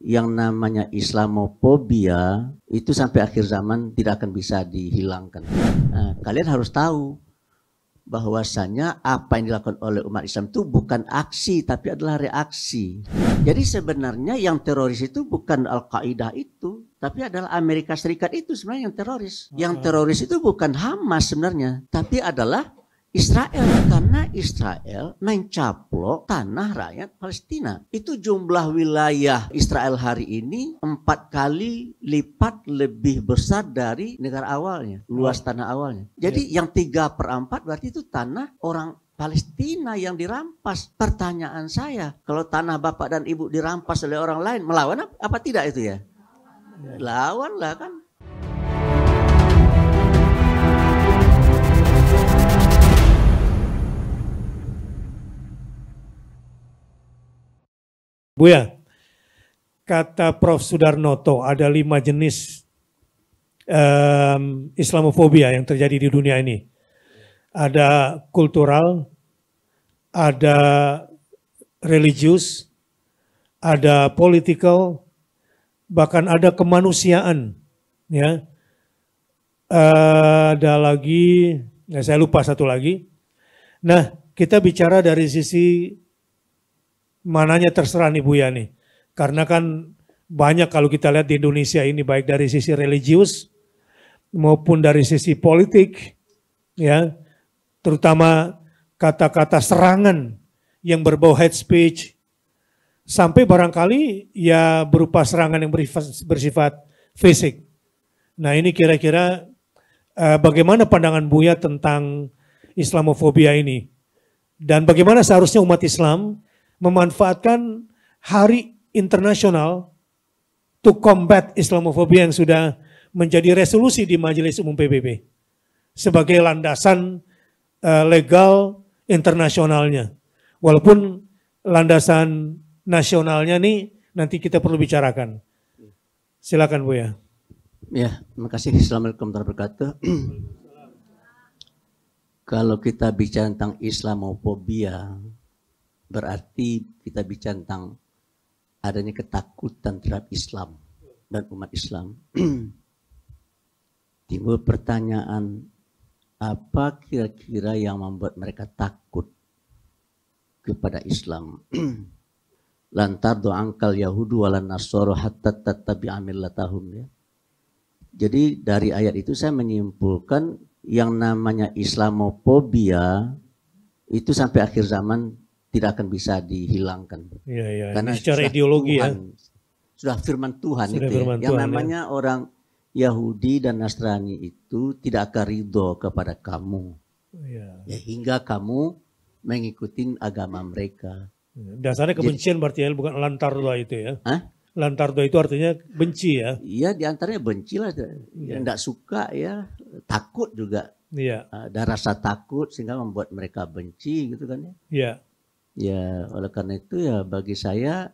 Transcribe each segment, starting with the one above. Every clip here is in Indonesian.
yang namanya Islamophobia itu sampai akhir zaman tidak akan bisa dihilangkan. Nah, kalian harus tahu bahwasanya apa yang dilakukan oleh umat Islam itu bukan aksi tapi adalah reaksi. Jadi sebenarnya yang teroris itu bukan Al-Qaeda itu, tapi adalah Amerika Serikat itu sebenarnya yang teroris. Yang teroris itu bukan Hamas sebenarnya, tapi adalah Israel, karena Israel mencaplok tanah rakyat Palestina. Itu jumlah wilayah Israel hari ini 4 kali lipat lebih besar dari negara awalnya, luas tanah awalnya. Jadi yang 3/4 berarti itu tanah orang Palestina yang dirampas. Pertanyaan saya, kalau tanah bapak dan ibu dirampas oleh orang lain, melawan apa tidak itu ya? Lawan lah kan. Buya, kata Prof. Sudarnoto ada 5 jenis Islamofobia yang terjadi di dunia ini. Ada kultural, ada religius, ada political, bahkan ada kemanusiaan. Ya, ada lagi, saya lupa satu lagi. Nah, kita bicara dari sisi mananya terserah nih Buya nih. Karena kan banyak kalau kita lihat di Indonesia ini baik dari sisi religius maupun dari sisi politik, ya, terutama kata-kata serangan yang berbau hate speech, sampai barangkali ya berupa serangan yang bersifat fisik. Nah ini kira-kira bagaimana pandangan Buya tentang Islamofobia ini? Dan bagaimana seharusnya umat Islam memanfaatkan hari internasional to combat Islamofobia yang sudah menjadi resolusi di Majelis Umum PBB sebagai landasan legal internasionalnya. Walaupun landasan nasionalnya nih nanti kita perlu bicarakan. Silakan Buya. Ya, terima kasih. Assalamualaikum warahmatullahi wabarakatuh. Kalau kita bicara tentang Islamofobia, berarti kita bicara tentang adanya ketakutan terhadap Islam dan umat Islam. Timbul pertanyaan, apa kira-kira yang membuat mereka takut kepada Islam? Lantar do'angkal Yahudu walan nasoro hatta tattabi'a millatahum, ya. Jadi dari ayat itu saya menyimpulkan yang namanya Islamofobia itu sampai akhir zaman tidak akan bisa dihilangkan. Ya, karena secara ideologi Tuhan, sudah firman Tuhan sudah itu firman yang Tuhan, namanya orang Yahudi dan Nasrani itu tidak akan ridho kepada kamu, ya, hingga kamu mengikuti agama mereka. Dasarnya kebencian berarti ya, bukan lantardo itu ya. Hah? Lantardo itu artinya benci ya. Iya, diantaranya benci lah, tidak suka ya, takut juga. Iya. Ada rasa takut sehingga membuat mereka benci gitu kan ya. Iya. Ya, oleh karena itu ya bagi saya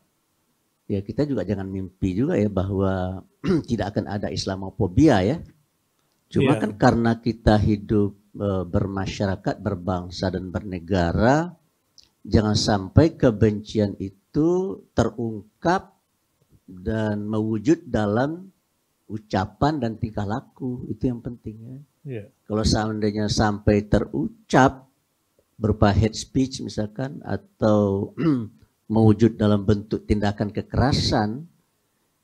ya kita juga jangan mimpi juga ya bahwa tidak akan ada Islamofobia ya. Cuma kan karena kita hidup bermasyarakat, berbangsa dan bernegara, jangan sampai kebencian itu terungkap dan mewujud dalam ucapan dan tingkah laku. Itu yang penting ya. Kalau seandainya sampai terucap berupa hate speech misalkan, atau mewujud dalam bentuk tindakan kekerasan,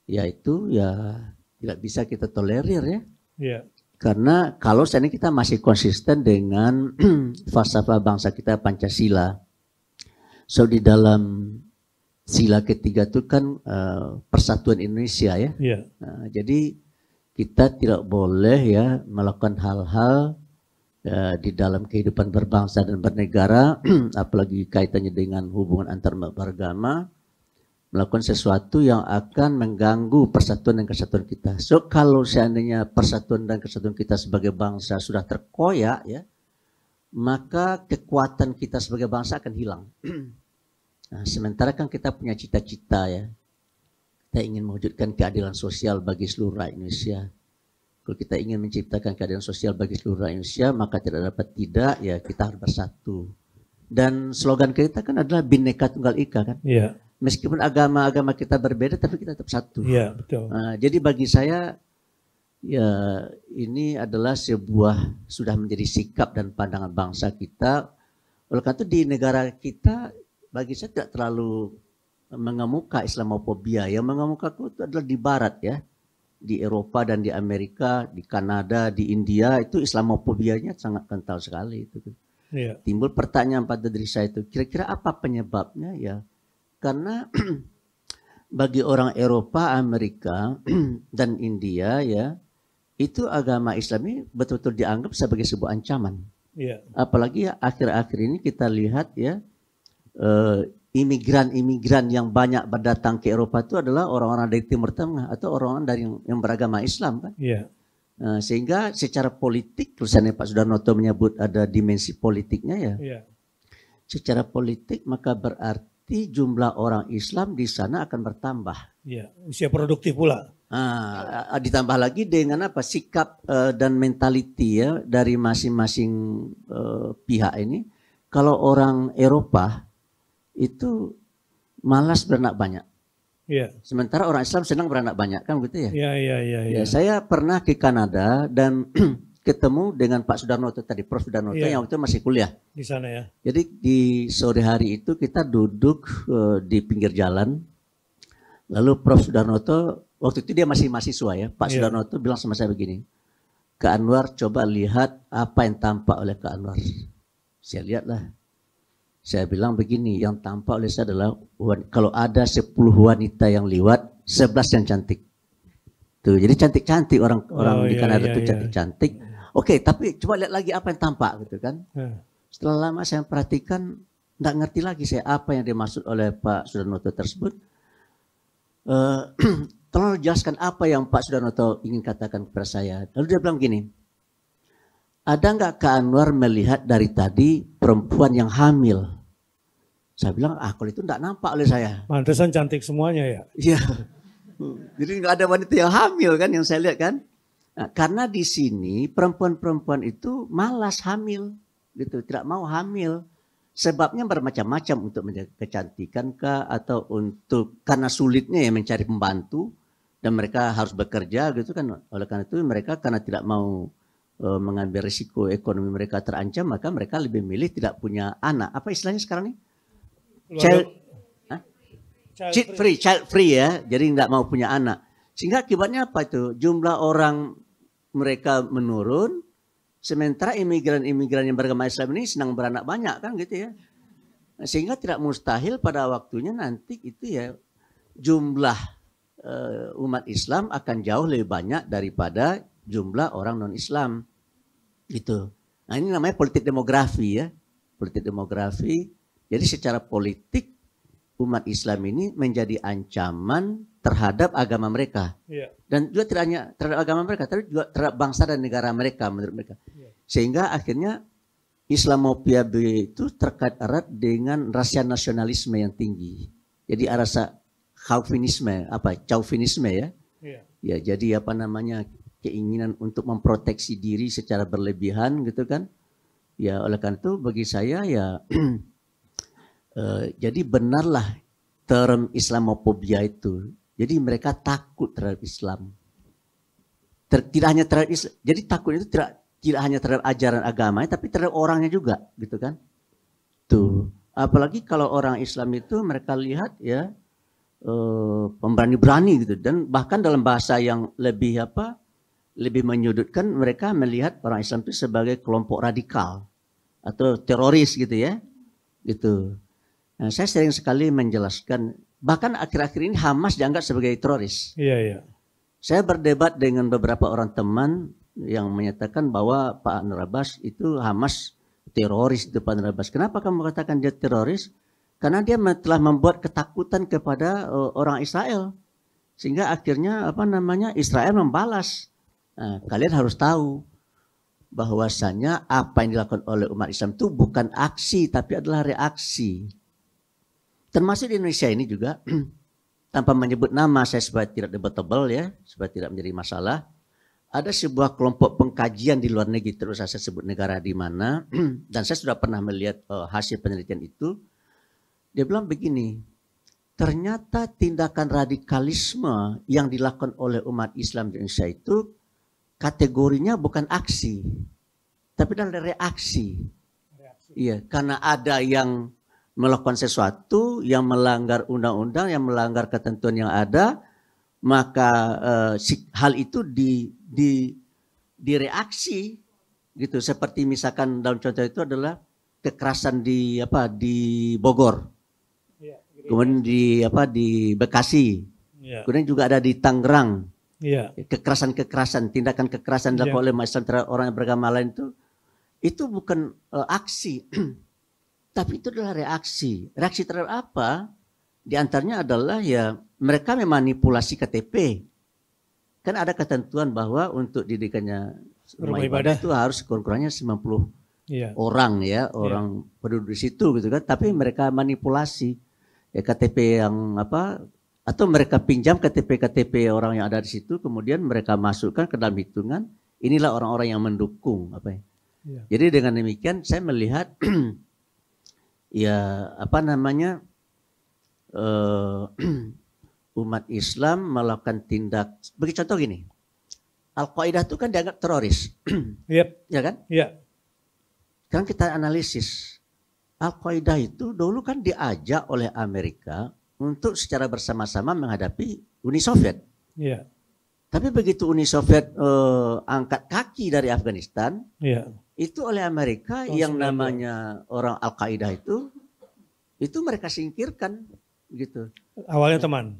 ya itu ya tidak bisa kita tolerir ya. Karena kalau seandainya kita masih konsisten dengan falsafah bangsa kita Pancasila, so di dalam sila ketiga itu kan persatuan Indonesia ya. Jadi kita tidak boleh ya melakukan hal-hal di dalam kehidupan berbangsa dan bernegara, apalagi kaitannya dengan hubungan antar beragama, melakukan sesuatu yang akan mengganggu persatuan dan kesatuan kita. So kalau seandainya persatuan dan kesatuan kita sebagai bangsa sudah terkoyak ya, maka kekuatan kita sebagai bangsa akan hilang. Nah, sementara kan kita punya cita-cita ya, kita ingin mewujudkan keadilan sosial bagi seluruh rakyat Indonesia. Kalau kita ingin menciptakan keadilan sosial bagi seluruh rakyat Indonesia, maka tidak dapat tidak ya kita harus bersatu. Dan slogan kita kan adalah Bhinneka Tunggal Ika kan. Meskipun agama-agama kita berbeda, tapi kita tetap satu. Iya, betul. Jadi bagi saya, ya ini adalah sudah menjadi sikap dan pandangan bangsa kita. Oleh karena itu di negara kita, bagi saya tidak terlalu mengemuka Islamofobia. Yang mengemuka itu adalah di Barat ya. Di Eropa dan di Amerika, di Kanada, di India, itu Islamofobianya sangat kental sekali. Iya. Timbul pertanyaan pada diri saya itu, kira-kira apa penyebabnya ya? Karena bagi orang Eropa, Amerika, dan India ya, itu agama Islam ini betul-betul dianggap sebagai sebuah ancaman. Yeah. Apalagi ya, akhir-akhir ini kita lihat ya, imigran-imigran yang banyak berdatang ke Eropa itu adalah orang-orang dari Timur Tengah atau orang-orang dari yang beragama Islam kan. Yeah. Sehingga secara politik, tulisannya Pak Sudarnoto menyebut ada dimensi politiknya ya. Yeah. Secara politik maka berarti jumlah orang Islam di sana akan bertambah. Ya, usia produktif pula. Ditambah lagi dengan apa sikap dan mentality ya dari masing-masing pihak ini. Kalau orang Eropa itu malas beranak banyak. Ya. Sementara orang Islam senang beranak banyak kan gitu ya. Ya. Saya pernah ke Kanada dan ketemu dengan Pak Sudarnoto tadi, Prof Sudarnoto yang waktu itu masih kuliah di sana ya. Jadi di sore hari itu kita duduk di pinggir jalan, lalu Prof Sudarnoto waktu itu dia masih mahasiswa ya, Pak Sudarnoto bilang sama saya begini, Kak Anwar coba lihat apa yang tampak oleh Kak Anwar. Saya lihatlah, saya bilang begini, yang tampak oleh saya adalah kalau ada 10 wanita yang liwat, 11 yang cantik. Tuh, jadi cantik-cantik orang di Kanada itu cantik-cantik. Oke, tapi coba lihat lagi apa yang tampak gitu kan. Setelah lama saya perhatikan, nggak ngerti lagi saya apa yang dimaksud oleh Pak Sudarnoto tersebut. Tolong jelaskan apa yang Pak Sudarnoto ingin katakan kepada saya. Lalu dia bilang gini, ada nggak Kak Anwar melihat dari tadi perempuan yang hamil? Saya bilang, kalau itu nggak nampak oleh saya. Pantesan cantik semuanya ya. Iya. Jadi nggak ada wanita yang hamil kan yang saya lihat kan. Nah, karena di sini perempuan-perempuan itu malas hamil, gitu, tidak mau hamil. Sebabnya bermacam-macam, untuk menjaga kecantikan kah, atau untuk karena sulitnya ya mencari pembantu dan mereka harus bekerja gitu kan. Oleh karena itu mereka karena tidak mau mengambil risiko ekonomi mereka terancam, maka mereka lebih milih tidak punya anak. Apa istilahnya sekarang nih? Child free ya. Jadi nggak mau punya anak. Sehingga akibatnya apa itu? Jumlah orang mereka menurun, sementara imigran-imigran yang beragama Islam ini senang beranak banyak kan gitu ya. Sehingga tidak mustahil pada waktunya nanti itu ya jumlah umat Islam akan jauh lebih banyak daripada jumlah orang non-Islam. Gitu. Nah ini namanya politik demografi ya. Politik demografi. Jadi secara politik umat Islam ini menjadi ancaman terhadap agama mereka. Dan juga tidak hanya terhadap agama mereka, tapi juga terhadap bangsa dan negara mereka menurut mereka. Sehingga akhirnya Islamophobia itu terkait erat dengan rasa nasionalisme yang tinggi. Jadi rasa chauvinisme ya. Ya, jadi apa namanya, keinginan untuk memproteksi diri secara berlebihan gitu kan. Ya, oleh karena itu bagi saya ya jadi benarlah term Islamophobia itu. Jadi mereka takut terhadap Islam. Tidak hanya terhadap Islam. Jadi takut itu tidak hanya terhadap ajaran agamanya, tapi terhadap orangnya juga, gitu kan? Tuh. Apalagi kalau orang Islam itu mereka lihat ya pemberani-berani gitu, dan bahkan dalam bahasa yang lebih menyudutkan, mereka melihat orang Islam itu sebagai kelompok radikal atau teroris gitu ya, gitu. Nah, saya sering sekali menjelaskan, bahkan akhir-akhir ini Hamas dianggap sebagai teroris. Iya. Saya berdebat dengan beberapa orang teman yang menyatakan bahwa Pak Anwar Abbas itu Hamas teroris itu Pak Anwar Abbas. Kenapa kamu katakan dia teroris? Karena dia telah membuat ketakutan kepada orang Israel. Sehingga akhirnya Israel membalas. Nah, kalian harus tahu bahwasanya apa yang dilakukan oleh umat Islam itu bukan aksi, tapi adalah reaksi. Termasuk di Indonesia ini juga, tanpa menyebut nama saya supaya tidak debatable ya, supaya tidak menjadi masalah. Ada sebuah kelompok pengkajian di luar negeri, terus saya sebut negara di mana, dan saya sudah pernah melihat hasil penelitian itu. Dia bilang begini, ternyata tindakan radikalisme yang dilakukan oleh umat Islam di Indonesia itu kategorinya bukan aksi, tapi adalah reaksi. Iya, karena ada yang melakukan sesuatu yang melanggar undang-undang, yang melanggar ketentuan yang ada, maka hal itu direaksi gitu. Seperti misalkan dalam contoh itu adalah kekerasan di Bogor, kemudian di Bekasi, kemudian juga ada di Tangerang. Kekerasan, tindakan kekerasan dilakukan oleh masyarakat orang yang beragama lain itu bukan aksi, tapi itu adalah reaksi. Reaksi terhadap apa? Di antaranya adalah ya mereka memanipulasi KTP. Kan ada ketentuan bahwa untuk didikannya rumah ibadah itu harus kurang-kurangnya 90 orang ya, orang penduduk di situ gitu kan. Tapi mereka manipulasi ya, KTP yang atau mereka pinjam KTP orang yang ada di situ, kemudian mereka masukkan ke dalam hitungan. Inilah orang-orang yang mendukung Jadi dengan demikian saya melihat ya umat Islam melakukan tindak. Bagi contoh gini, Al-Qaeda itu kan dianggap teroris, ya kan? Sekarang kita analisis, Al-Qaeda itu dulu kan diajak oleh Amerika untuk secara bersama-sama menghadapi Uni Soviet. Tapi begitu Uni Soviet angkat kaki dari Afghanistan, itu oleh Amerika yang namanya orang Al-Qaeda itu mereka singkirkan gitu.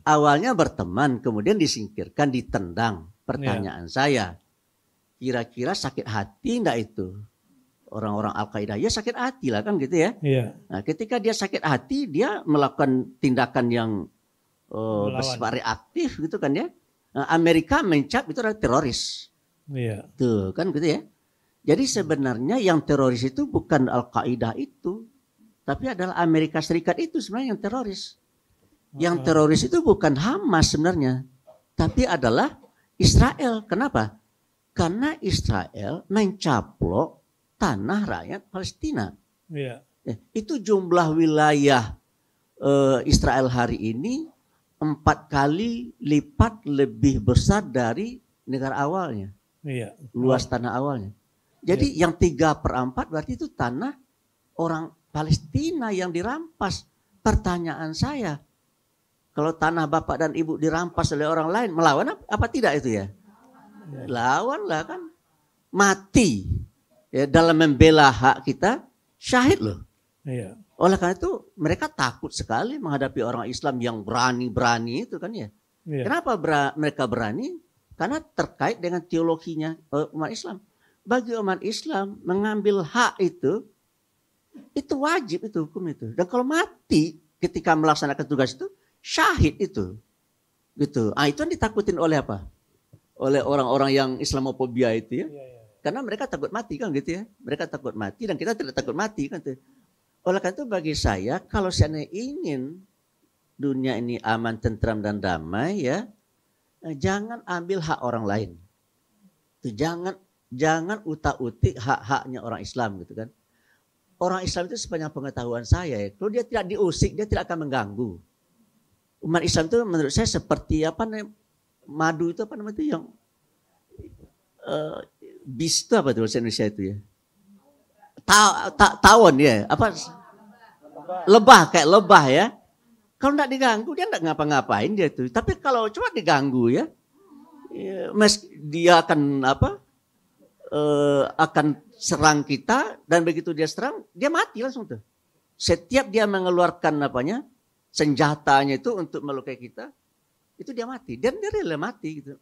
Awalnya berteman, kemudian disingkirkan, ditendang. Pertanyaan saya, kira-kira sakit hati enggak itu orang-orang Al-Qaeda? Ya sakit hati lah kan gitu ya. Nah, ketika dia sakit hati, dia melakukan tindakan yang bersifat reaktif gitu kan ya. Nah, Amerika mencap itu adalah teroris. Tuh kan gitu ya. Jadi sebenarnya yang teroris itu bukan Al-Qaeda itu, tapi adalah Amerika Serikat itu sebenarnya yang teroris. Yang teroris itu bukan Hamas sebenarnya, tapi adalah Israel. Kenapa? Karena Israel mencaplok tanah rakyat Palestina. Itu jumlah wilayah Israel hari ini 4 kali lipat lebih besar dari negara awalnya. Luas tanah awalnya. Jadi yang 3/4 berarti itu tanah orang Palestina yang dirampas. Pertanyaan saya, kalau tanah bapak dan ibu dirampas oleh orang lain, melawan apa tidak itu ya? Lawan lah kan. Mati ya, dalam membela hak kita, syahid loh. Oleh karena itu mereka takut sekali menghadapi orang Islam yang berani-berani itu kan ya. Kenapa mereka berani? Karena terkait dengan teologinya umat Islam. Bagi umat Islam mengambil hak itu wajib, itu hukum itu. Dan kalau mati ketika melaksanakan tugas itu, syahid itu. Gitu. Itu yang ditakutin oleh apa? Oleh orang-orang yang Islamophobia itu ya. Karena mereka takut mati kan gitu ya. Mereka takut mati dan kita tidak takut mati kan gitu. Oleh karena itu bagi saya, kalau saya ingin dunia ini aman, tentram dan damai ya, jangan ambil hak orang lain. Itu jangan utak-utik hak-haknya orang Islam gitu kan. Orang Islam itu sepanjang pengetahuan saya ya, kalau dia tidak diusik, dia tidak akan mengganggu. Umat Islam itu menurut saya seperti madu itu yang bis itu apa itu bahasa Indonesia itu ya? Tawon ya, lebah, kayak lebah ya. Kalau tidak diganggu dia tidak ngapa-ngapain dia tuh. Tapi kalau cuma diganggu ya dia akan akan serang kita, dan begitu dia serang dia mati langsung tuh. Setiap dia mengeluarkan senjatanya itu untuk melukai kita, itu dia mati. Dan dia rela mati gitu.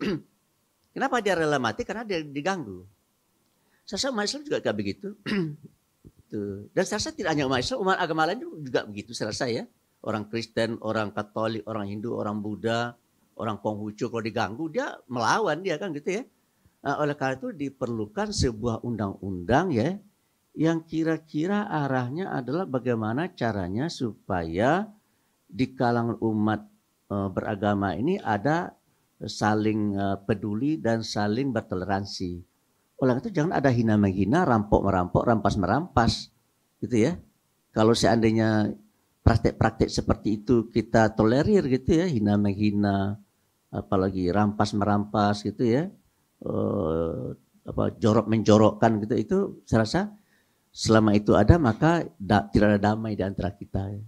Kenapa dia rela mati? Karena dia diganggu. Saya umat Islam juga kayak begitu. Dan saya rasa tidak hanya umat Islam, umat agama lain juga begitu saya rasa ya. Orang Kristen, orang Katolik, orang Hindu, orang Buddha, orang Konghucu, kalau diganggu dia melawan dia kan gitu ya. Oleh karena itu diperlukan sebuah undang-undang ya, yang kira-kira arahnya adalah bagaimana caranya supaya di kalangan umat beragama ini ada saling peduli dan saling bertoleransi. Oleh karena itu jangan ada hina-menghina, rampok-merampok, rampas-merampas gitu ya. Kalau seandainya praktek-praktek seperti itu kita tolerir gitu ya, hina menghina, apalagi rampas merampas gitu ya, jorok menjorokkan gitu, itu saya rasa selama itu ada maka tidak ada damai di antara kita. Ya.